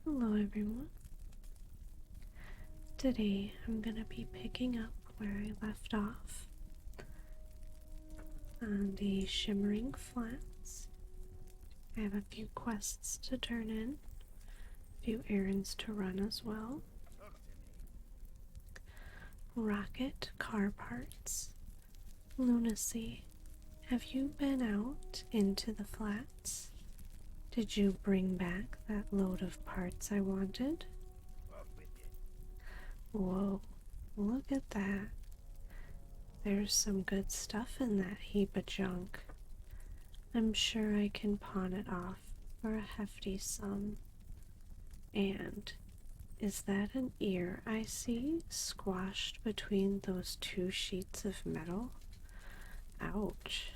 Hello everyone. Today I'm going to be picking up where I left off on the Shimmering Flats. I have a few quests to turn in, a few errands to run as well. Rocket car parts. Lunacy, have you been out into the flats? Did you bring back that load of parts I wanted? Whoa, look at that. There's some good stuff in that heap of junk. I'm sure I can pawn it off for a hefty sum. And is that an ear I see squashed between those two sheets of metal? Ouch.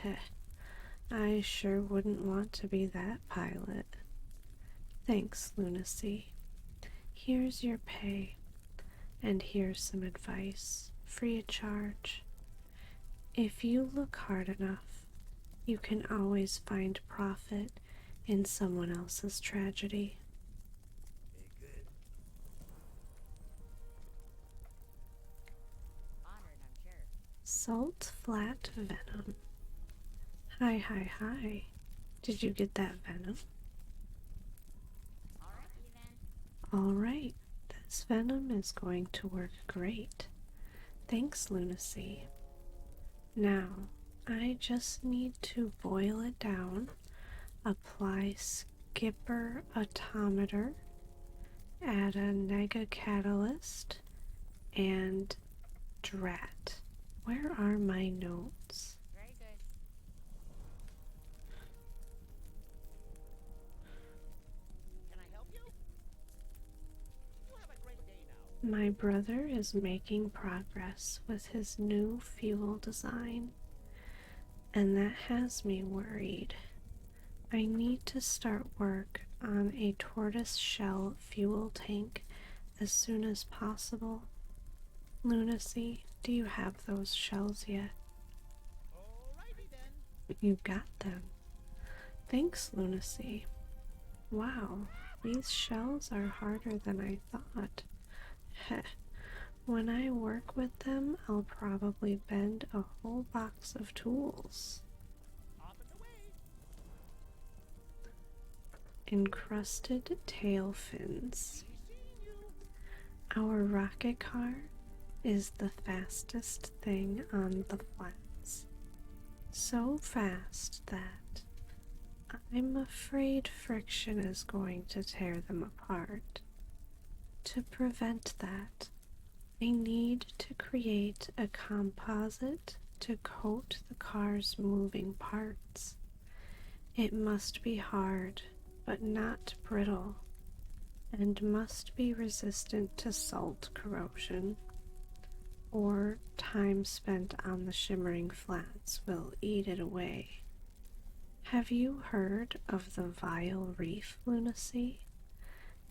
Heh. I sure wouldn't want to be that pilot. Thanks, Lunacy. Here's your pay, and here's some advice, free of charge. If you look hard enough, you can always find profit in someone else's tragedy. Salt Flat Venom. Hi. Did you get that venom? Alright, this venom is going to work great. Thanks, Lunacy. Now, I just need to boil it down, apply skipper atometer, add a nega catalyst, and drat. Where are my notes? Very good. Can I help you? You have a great day now. My brother is making progress with his new fuel design, and that has me worried. I need to start work on a tortoise shell fuel tank as soon as possible. Lunacy, do you have those shells yet? Alrighty then. You got them. Thanks, Lunacy. Wow, these shells are harder than I thought. Heh. When I work with them, I'll probably bend a whole box of tools. Off and away. Encrusted tail fins. Be seeing you. Our rocket car is the fastest thing on the flats. So fast that I'm afraid friction is going to tear them apart. To prevent that, I need to create a composite to coat the car's moving parts. It must be hard, but not brittle, and must be resistant to salt corrosion, or time spent on the shimmering flats will eat it away. Have you heard of the Vile Reef, Lunacy?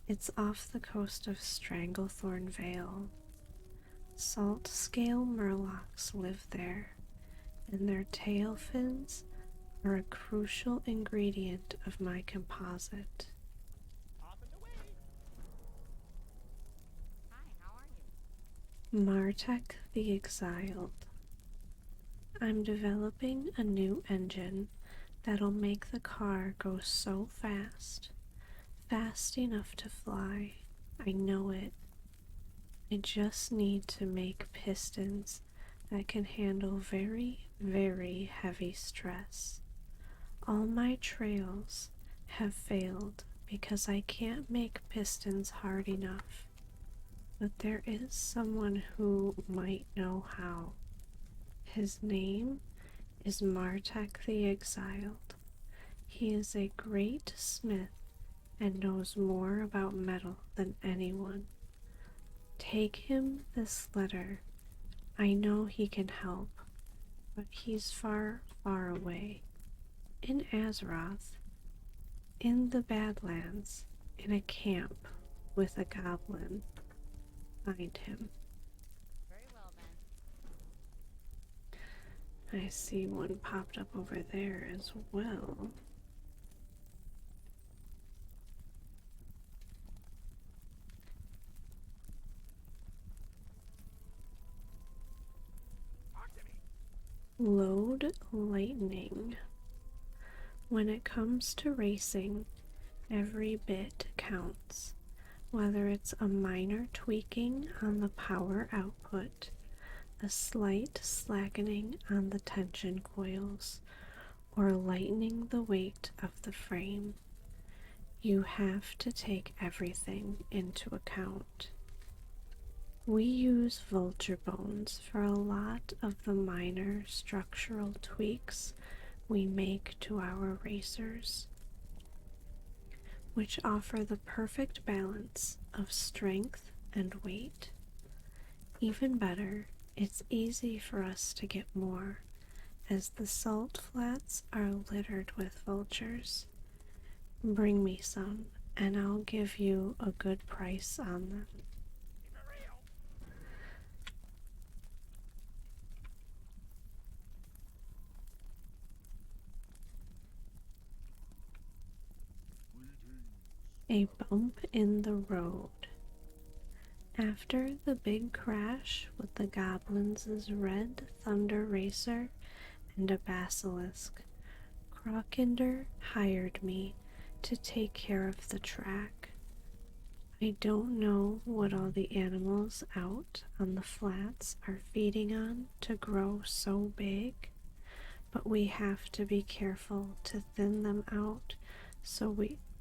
It's off the coast of Stranglethorn Vale. Salt scale murlocs live there, and their tail fins are a crucial ingredient of my composite. Off and away. Hi, how are you? Martek the Exiled. I'm developing a new engine that'll make the car go so fast, fast enough to fly. I know it. I just need to make pistons that can handle very, very heavy stress. All my trails have failed because I can't make pistons hard enough. But there is someone who might know how. His name is Martek the Exiled. He is a great smith and knows more about metal than anyone. Take him this letter. I know he can help, but he's far, far away. In Azeroth, in the Badlands, in a camp with a goblin. Find him. Very well then. I see one popped up over there as well. Load lightning. When it comes to racing, every bit counts, whether it's a minor tweaking on the power output, a slight slackening on the tension coils, or lightening the weight of the frame. You have to take everything into account. We use vulture bones for a lot of the minor structural tweaks we make to our racers, which offer the perfect balance of strength and weight. Even better, it's easy for us to get more, as the salt flats are littered with vultures. Bring me some, and I'll give you a good price on them. Keep it real. A bump in the road. After the big crash with the goblins' red thunder racer and a basilisk, Crockinder hired me to take care of the track. I don't know what all the animals out on the flats are feeding on to grow so big, but we have to be careful to thin them out so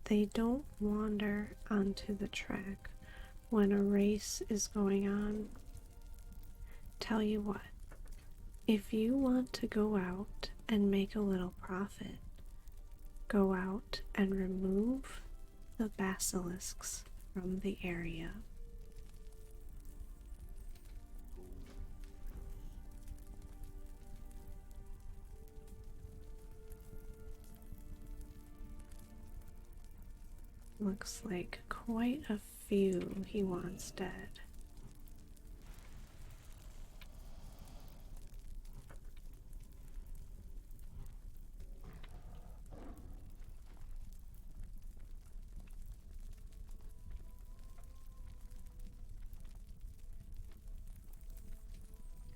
they don't wander onto the track when a race is going on. Tell you what, if you want to go out and make a little profit, go out and remove the basilisks from the area. Looks like quite a few he wants dead.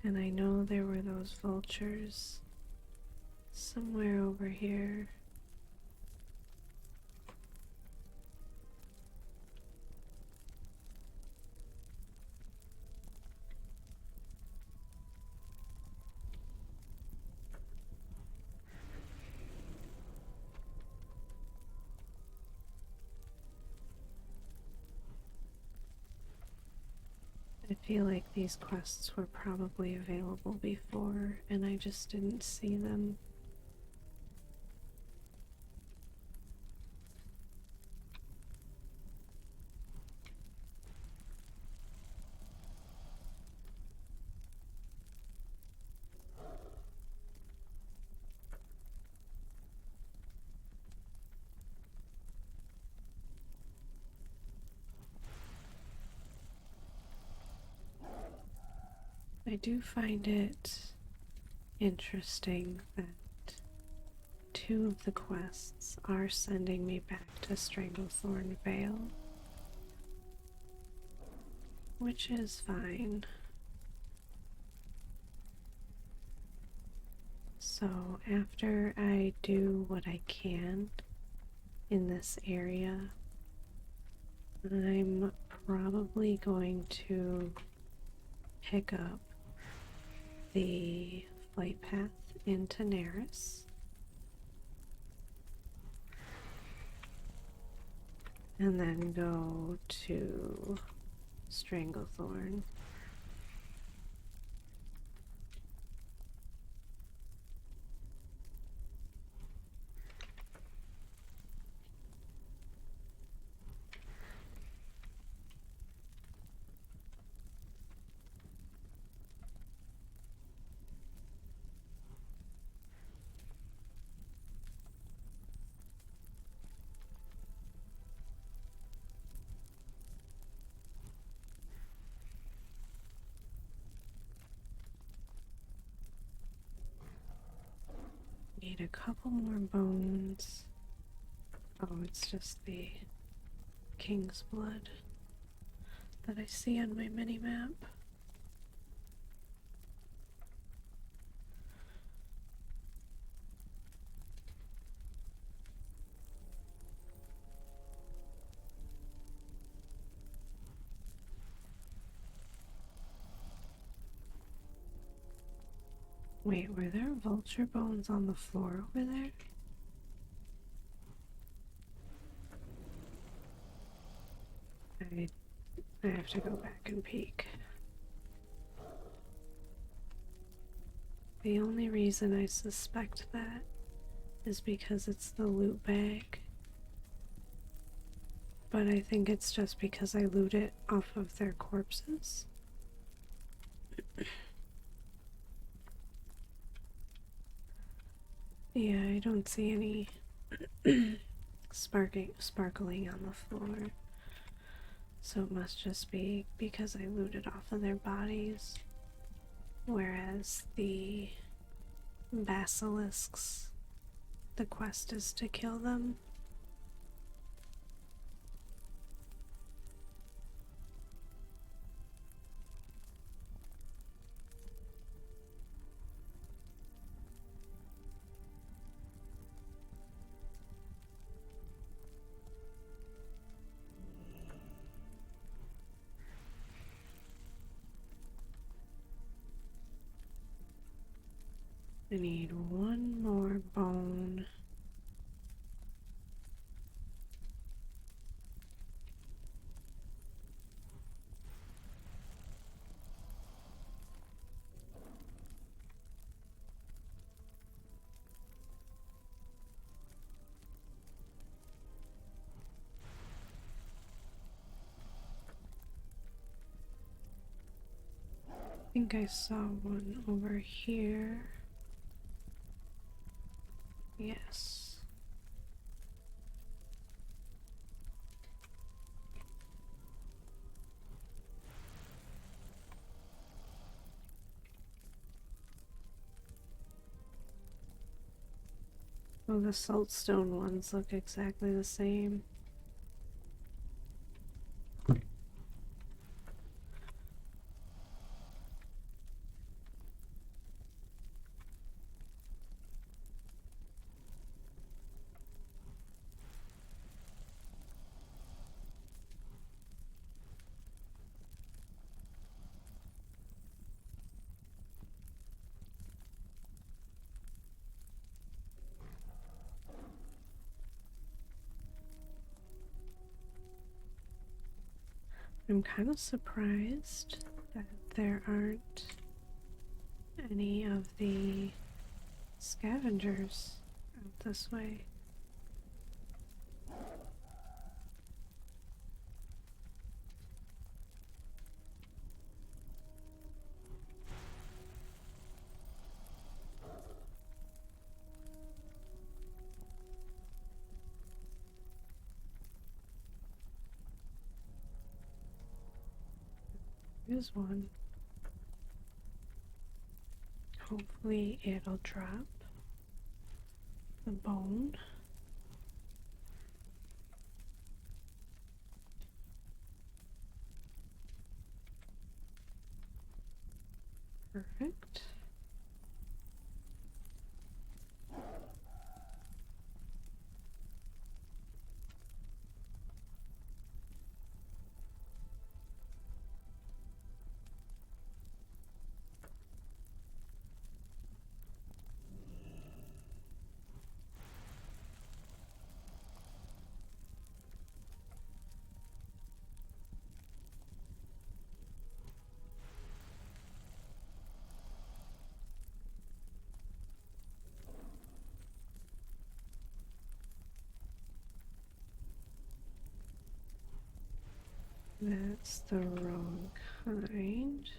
And I know there were those vultures somewhere over here. I feel like these quests were probably available before and I just didn't see them. I do find it interesting that two of the quests are sending me back to Stranglethorn Vale, which is fine. So after I do what I can in this area, I'm probably going to pick up the flight path into Neris and then go to Stranglethorn. Need a couple more bones. Oh, it's just the king's blood that I see on my mini map. Wait, were there vulture bones on the floor over there? I have to go back and peek. The only reason I suspect that is because it's the loot bag. But I think it's just because I loot it off of their corpses. Yeah, I don't see any sparkling on the floor. So it must just be because I looted off of their bodies. Whereas the basilisks, the quest is to kill them. I need one more bone. I think I saw one over here. Yes. Oh, the saltstone ones look exactly the same. I'm kind of surprised that there aren't any of the scavengers out this way. There's one. Hopefully it'll drop the bone. Perfect. That's the wrong kind.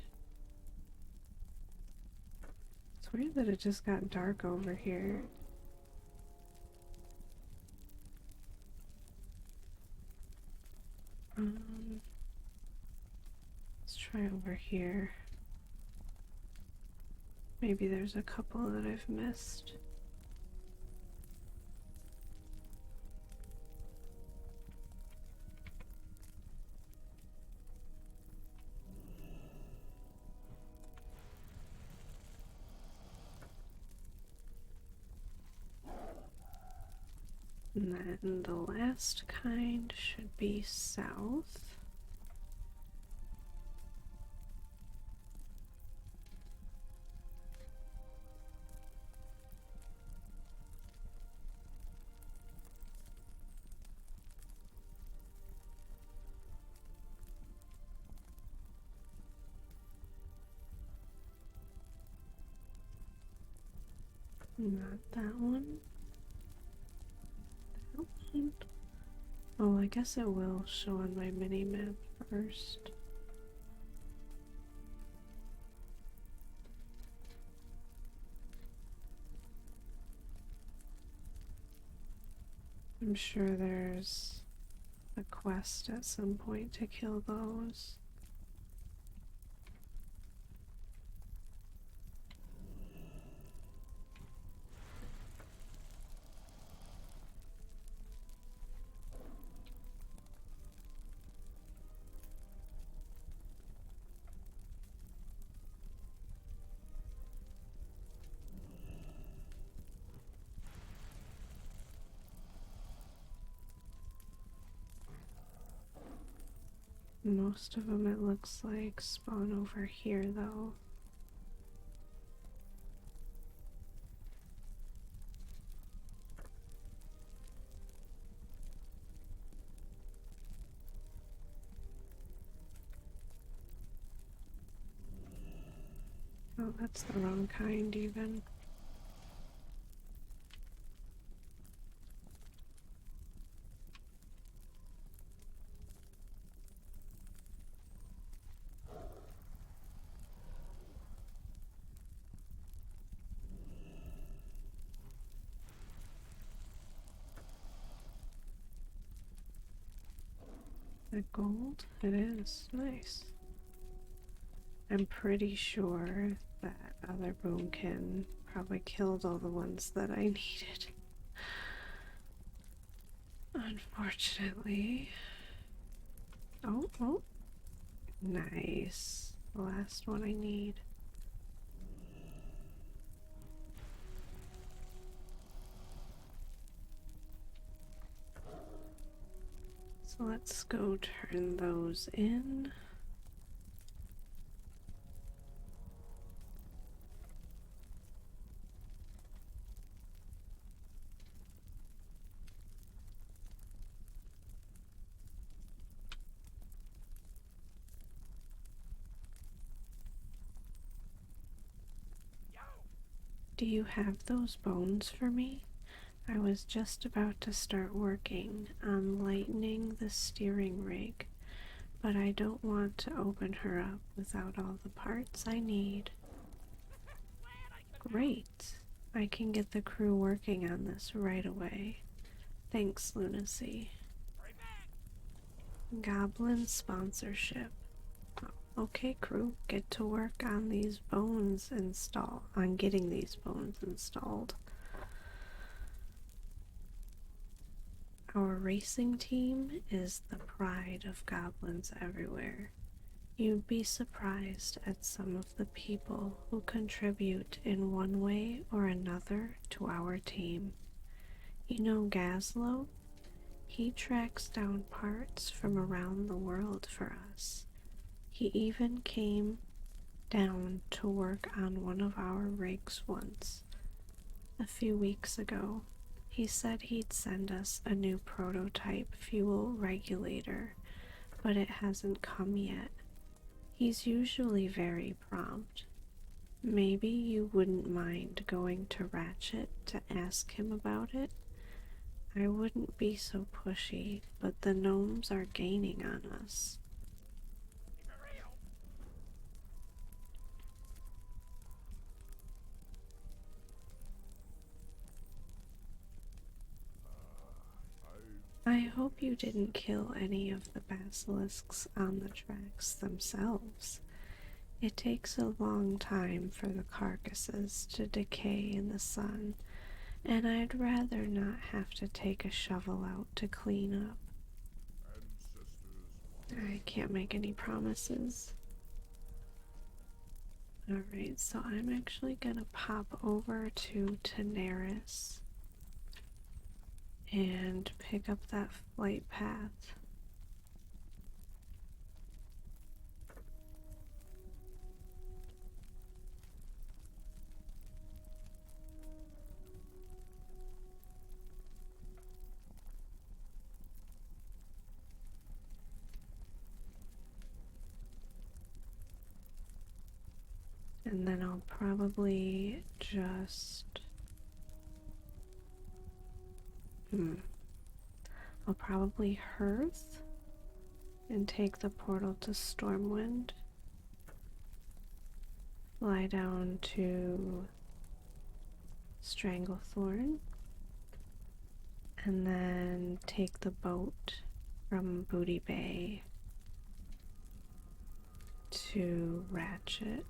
It's weird that it just got dark over here. Let's try over here. Maybe there's a couple that I've missed. And then the last kind should be south. Not that one. That one. Oh, I guess it will show on my mini map first. I'm sure there's a quest at some point to kill those. Most of them, it looks like, spawn over here, though. Oh, that's the wrong kind, even. The gold? It is. Nice. I'm pretty sure that other boomkin probably killed all the ones that I needed. Unfortunately. Oh, oh. Nice. The last one I need. So let's go turn those in. Do you have those bones for me? I was just about to start working on lightening the steering rig, but I don't want to open her up without all the parts I need. Great! I can get the crew working on this right away. Thanks, Lunacy. Goblin sponsorship. Okay, crew, get to work on these bones on getting these bones installed. Our racing team is the pride of goblins everywhere. You'd be surprised at some of the people who contribute in one way or another to our team. You know Gazlo? He tracks down parts from around the world for us. He even came down to work on one of our rigs once. A few weeks ago, he said he'd send us a new prototype fuel regulator, but it hasn't come yet. He's usually very prompt. Maybe you wouldn't mind going to Ratchet to ask him about it? I wouldn't be so pushy, but the gnomes are gaining on us. I hope you didn't kill any of the basilisks on the tracks themselves. It takes a long time for the carcasses to decay in the sun, and I'd rather not have to take a shovel out to clean up. I can't make any promises. Alright, so I'm actually gonna pop over to Tenaris and pick up that flight path. And then I'll probably just I'll probably hearth and take the portal to Stormwind. Fly down to Stranglethorn. And then take the boat from Booty Bay to Ratchet.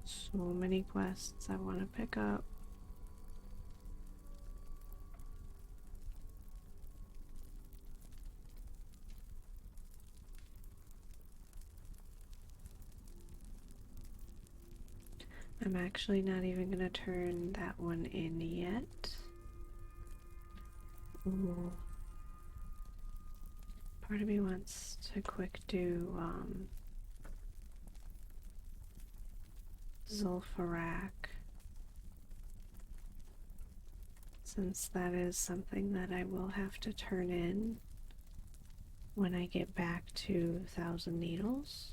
So many quests I want to pick up. I'm actually not even going to turn that one in yet. Ooh. Part of me wants to quick do Zul'Farrak, since that is something that I will have to turn in when I get back to Thousand Needles.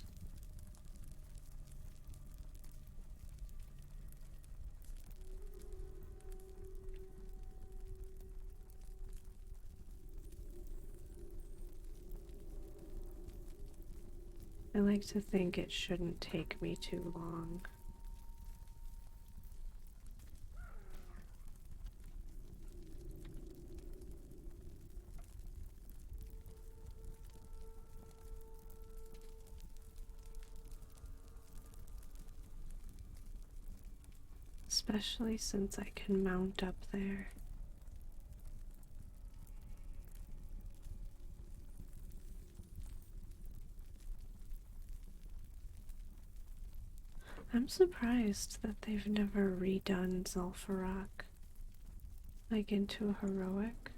I like to think it shouldn't take me too long. Especially since I can mount up there. I'm surprised that they've never redone Zul'Farrak, like into a heroic.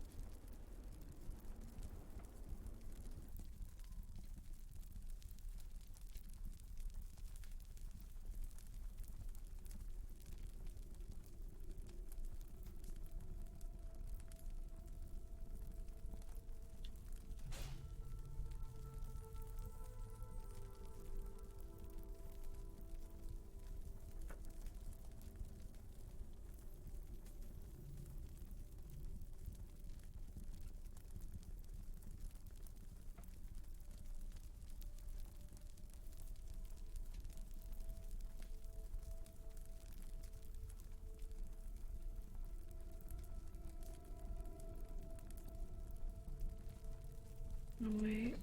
Oh, wait.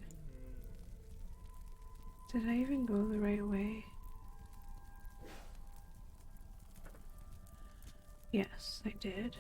Did I even go the right way? Yes, I did.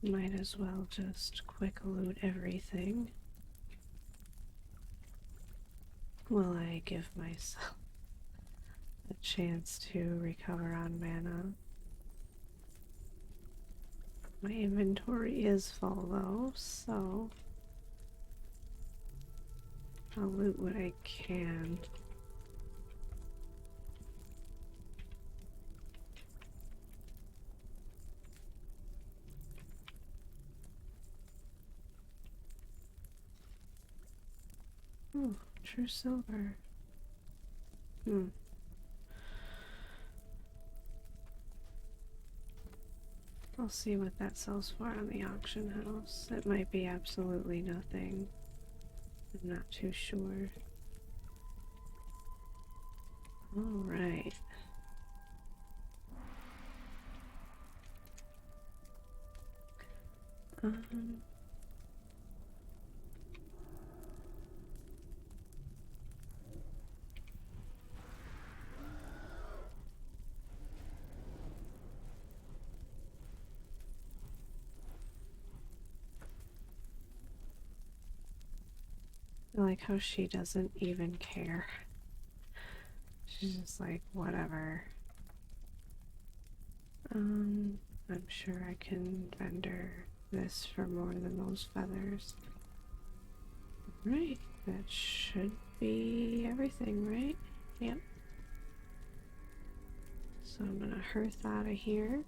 Might as well just quick loot everything while I give myself a chance to recover on mana. My inventory is full though, so I'll loot what I can. Oh, true silver. Hmm. I'll see what that sells for on the auction house. It might be absolutely nothing. I'm not too sure. Alright. Um, I like how she doesn't even care. She's just like, whatever. I'm sure I can vendor this for more than those feathers. Right, that should be everything, right? Yep. So I'm gonna hearth out of here.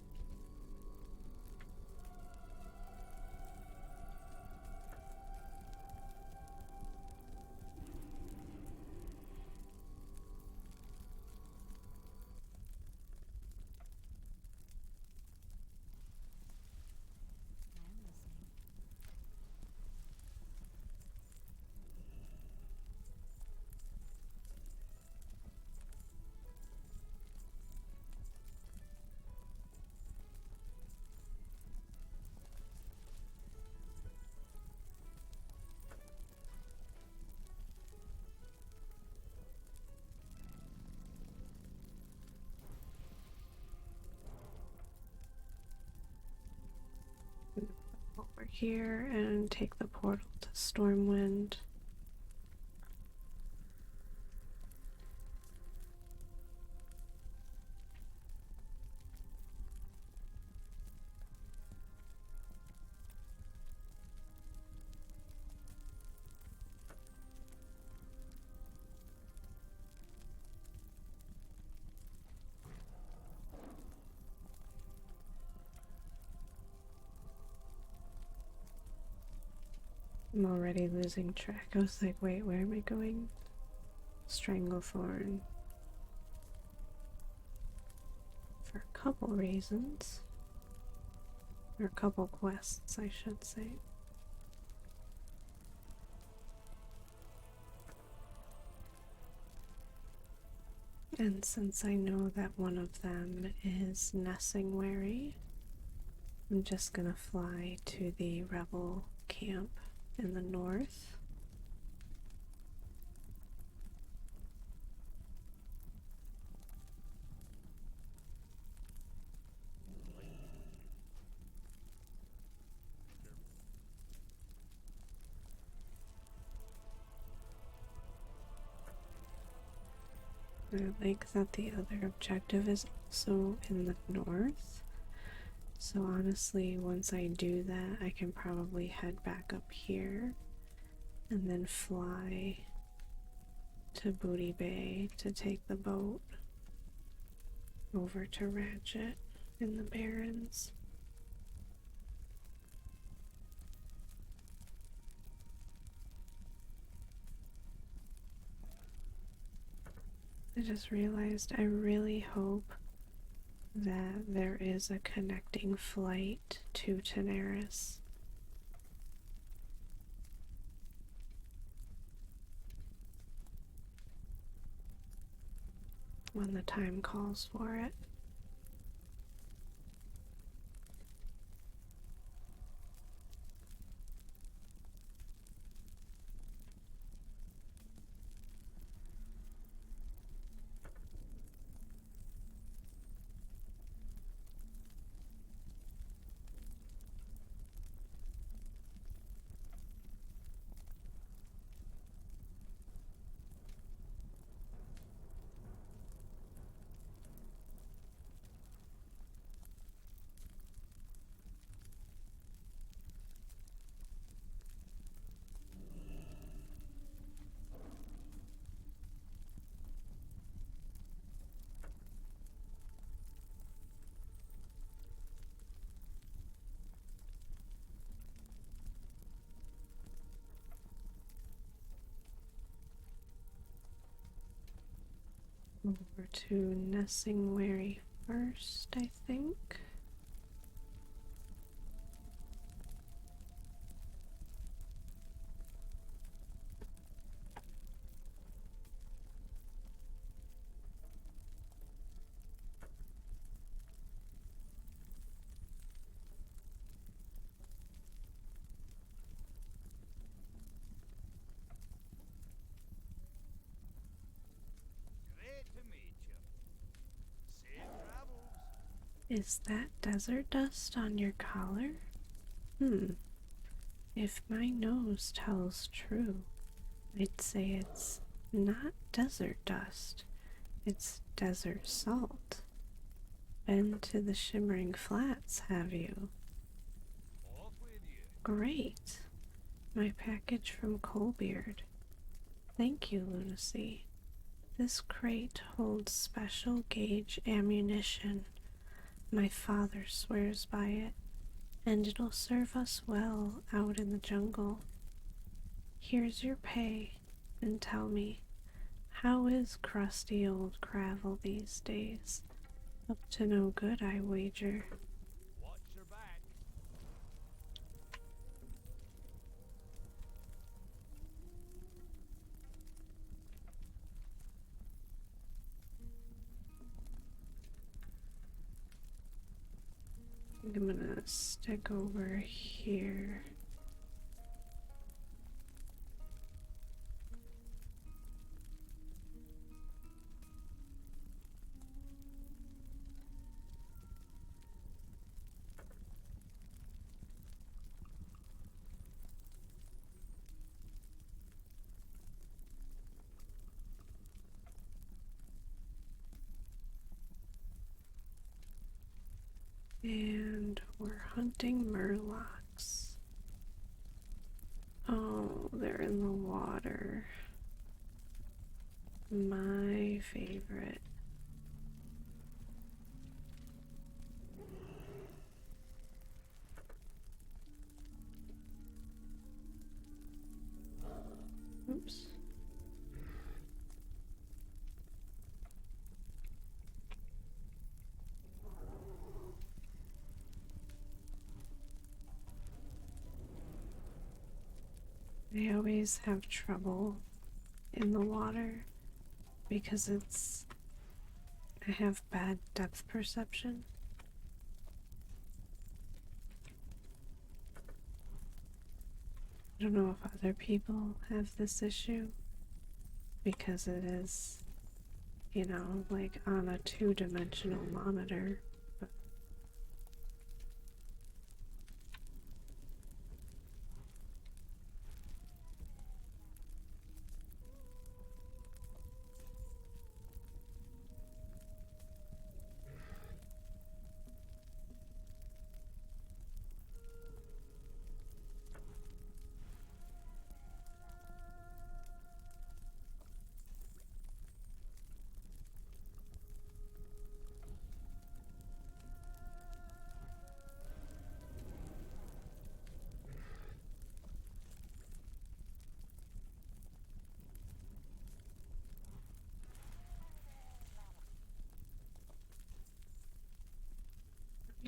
I'm listening. Over here and take the portal to Stormwind. I'm already losing track. I was like, wait, where am I going? Stranglethorn. For a couple reasons. Or a couple quests, I should say. And since I know that one of them is Nessingwary, I'm just gonna fly to the rebel camp in the north. I like that the other objective is also in the north. So honestly, once I do that, I can probably head back up here and then fly to Booty Bay to take the boat over to Ratchet in the Barrens. I just realized I really hope that there is a connecting flight to Tenaris. When the time calls for it. Over to Nessingwary first, I think. Great to meet you. Safe travels. Is that desert dust on your collar? If my nose tells true, I'd say it's not desert dust, it's desert salt. Been to the Shimmering Flats, have you? Off with you. Great. My package from Coalbeard. Thank you, Lunacy. This crate holds special gauge ammunition. My father swears by it, and it'll serve us well out in the jungle. Here's your pay, and tell me, how is crusty old Gravel these days? Up to no good, I wager. Watch your back. I'm gonna stick over here. And we're hunting murlocs. Oh, they're in the water. My favorite. Oops. They always have trouble in the water because I have bad depth perception. I don't know if other people have this issue because it is, like on a two-dimensional monitor. But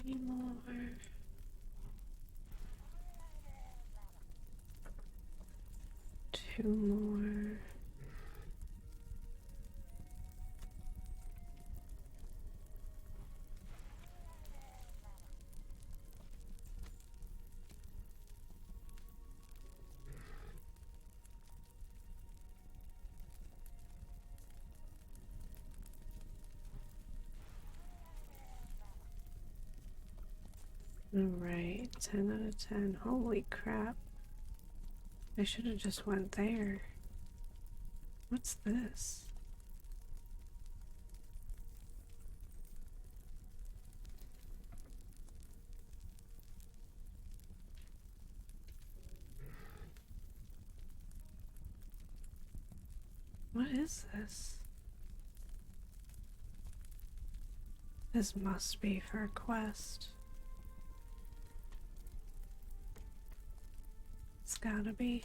any more? Two more. Alright, 10 out of 10. Holy crap. I should have just went there. What's this? What is this? This must be for a quest. It's gotta be.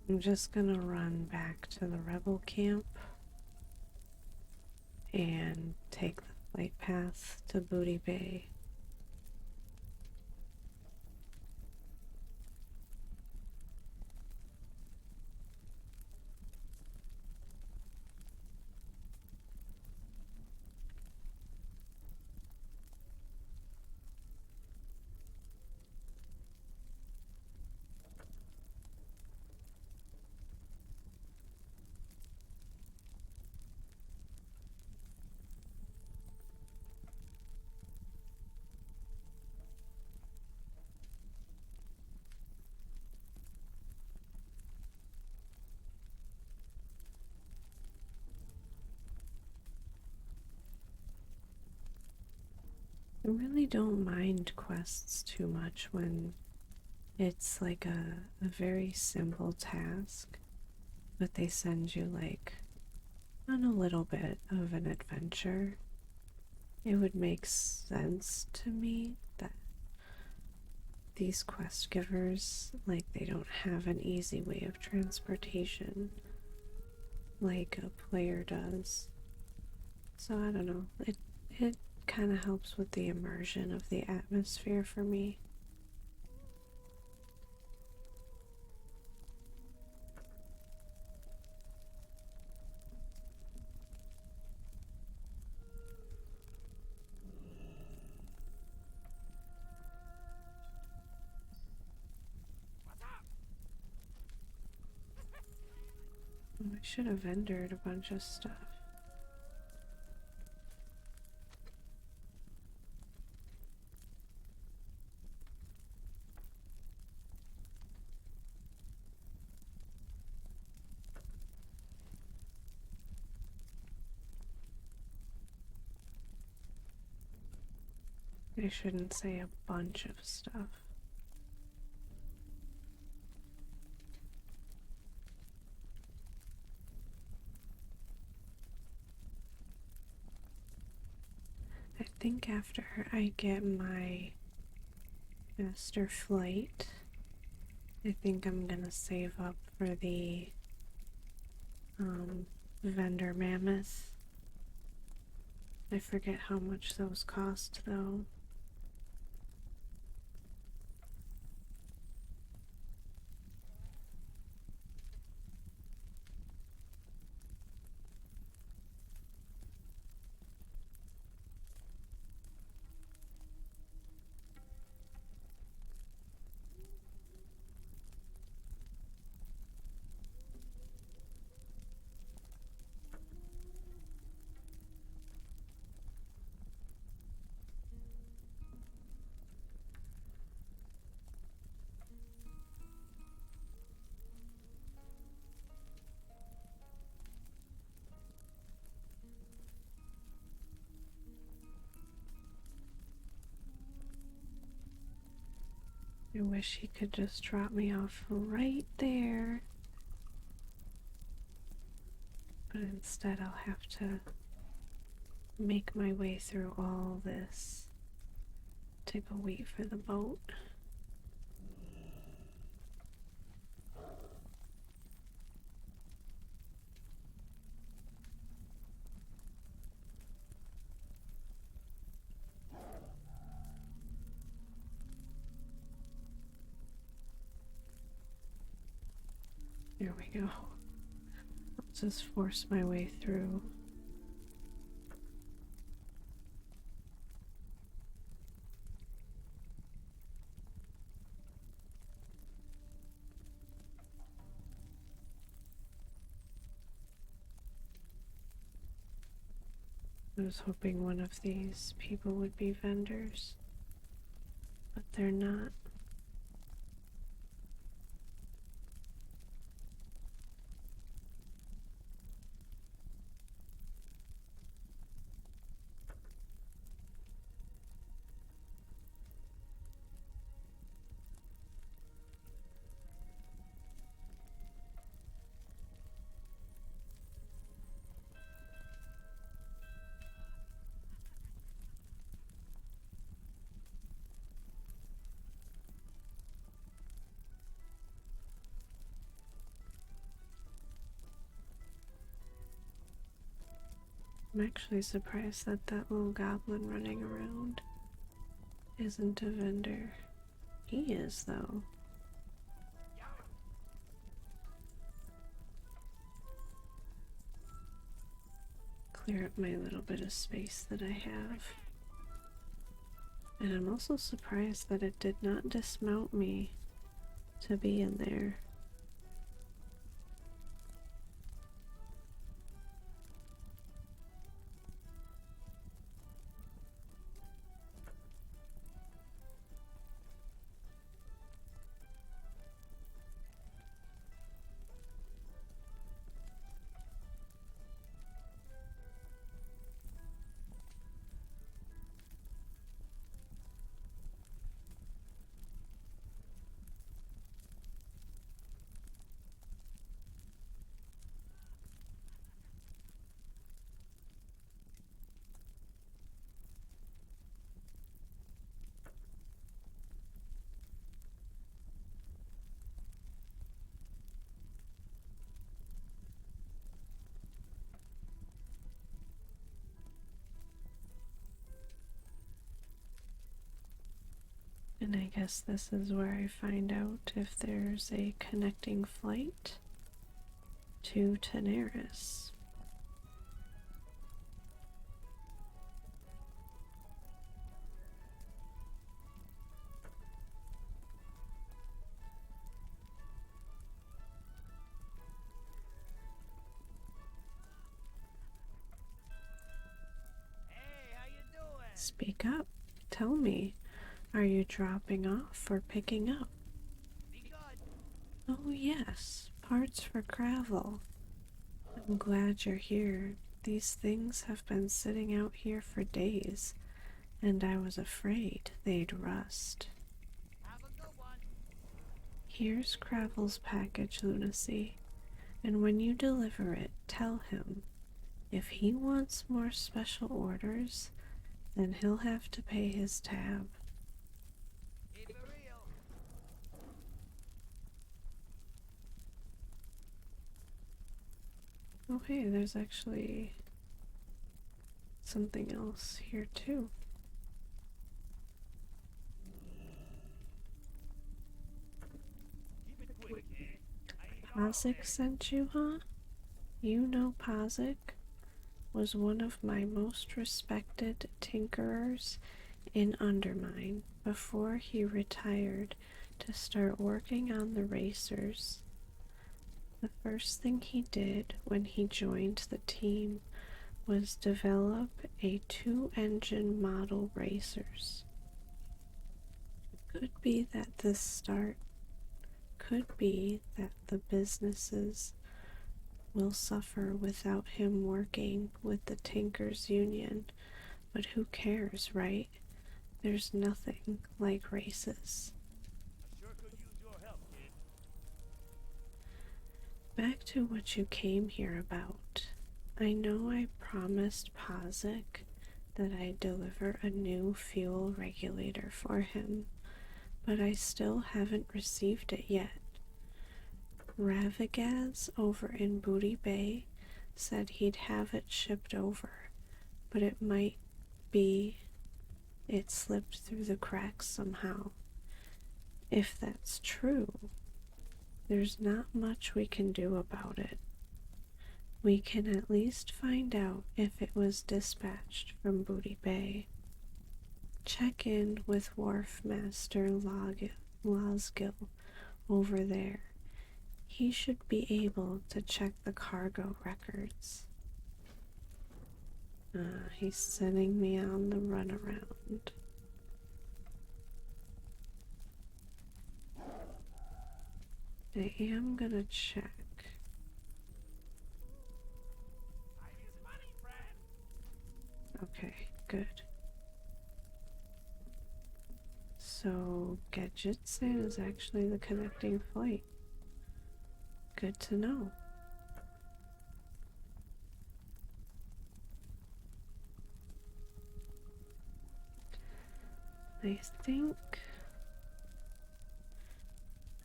I'm just gonna run back to the rebel camp and take the flight path to Booty Bay. I really don't mind quests too much when it's like a very simple task, but they send you like on a little bit of an adventure. It would make sense to me that these quest givers, like, they don't have an easy way of transportation like a player does. So I don't know. It kind of helps with the immersion of the atmosphere for me. What's up? Oh, I should have vendored a bunch of stuff. I shouldn't say a bunch of stuff. I think after I get my master flight, I think I'm gonna save up for the vendor mammoth. I forget how much those cost though. I wish he could just drop me off right there. But instead I'll have to make my way through all this to go wait for the boat. There we go. I'll just force my way through. I was hoping one of these people would be vendors, but they're not. I'm actually surprised that that little goblin running around isn't a vendor. He is, though. Clear up my little bit of space that I have. And I'm also surprised that it did not dismount me to be in there. And I guess this is where I find out if there's a connecting flight to Teneris. Hey, how you doing? Speak up. Tell me, are you dropping off or picking up? Be good. Oh, yes, parts for gravel. I'm glad you're here. These things have been sitting out here for days, and I was afraid they'd rust. Have a good one. Here's Gravel's package, Lunacy, and when you deliver it, tell him if he wants more special orders, then he'll have to pay his tab. Keep it real. Oh, hey, there's actually something else here, too. Keep it quick, kid. I ain't Pazik sent you, huh? You know Pazik was one of my most respected tinkerers in Undermine before he retired to start working on the racers. The first thing he did when he joined the team was develop a two-engine model racers. Could be that this start could be that the businesses will suffer without him working with the Tinkers Union, but who cares, right? There's nothing like races. I sure could use your help, kid. Back to what you came here about. I know I promised Pazik that I'd deliver a new fuel regulator for him, but I still haven't received it yet. Ravigaz over in Booty Bay said he'd have it shipped over, but it might be it slipped through the cracks somehow. If that's true, there's not much we can do about it. We can at least find out if it was dispatched from Booty Bay. Check in with Wharf Master Losgill over there. He should be able to check the cargo records. He's sending me on the runaround. I am gonna check. Time is money, friend. Okay, good. So, Gadgetsan is actually the connecting flight. Good to know. I think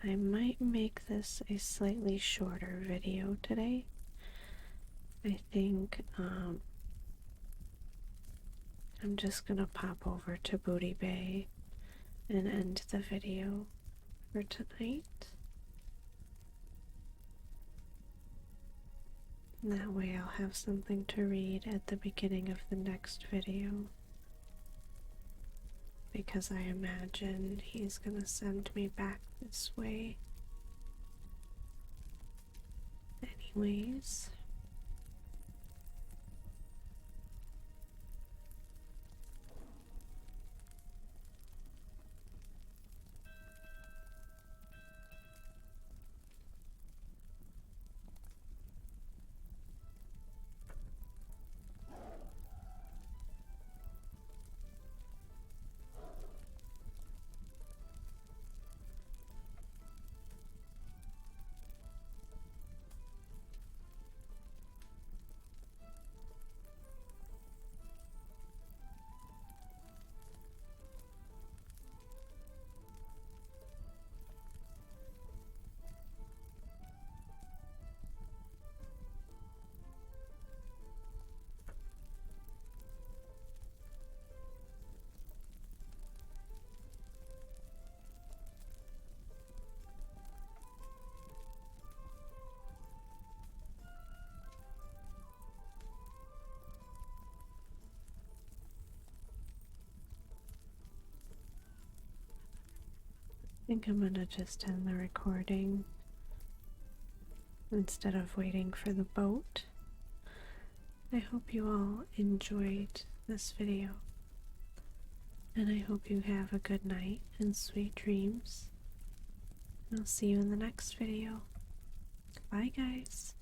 I might make this a slightly shorter video today. I think I'm just gonna pop over to Booty Bay and end the video for tonight. That way I'll have something to read at the beginning of the next video. Because I imagine he's gonna send me back this way. Anyways. I think I'm gonna just end the recording instead of waiting for the boat. I hope you all enjoyed this video, and I hope you have a good night and sweet dreams. I'll see you in the next video. Bye, guys.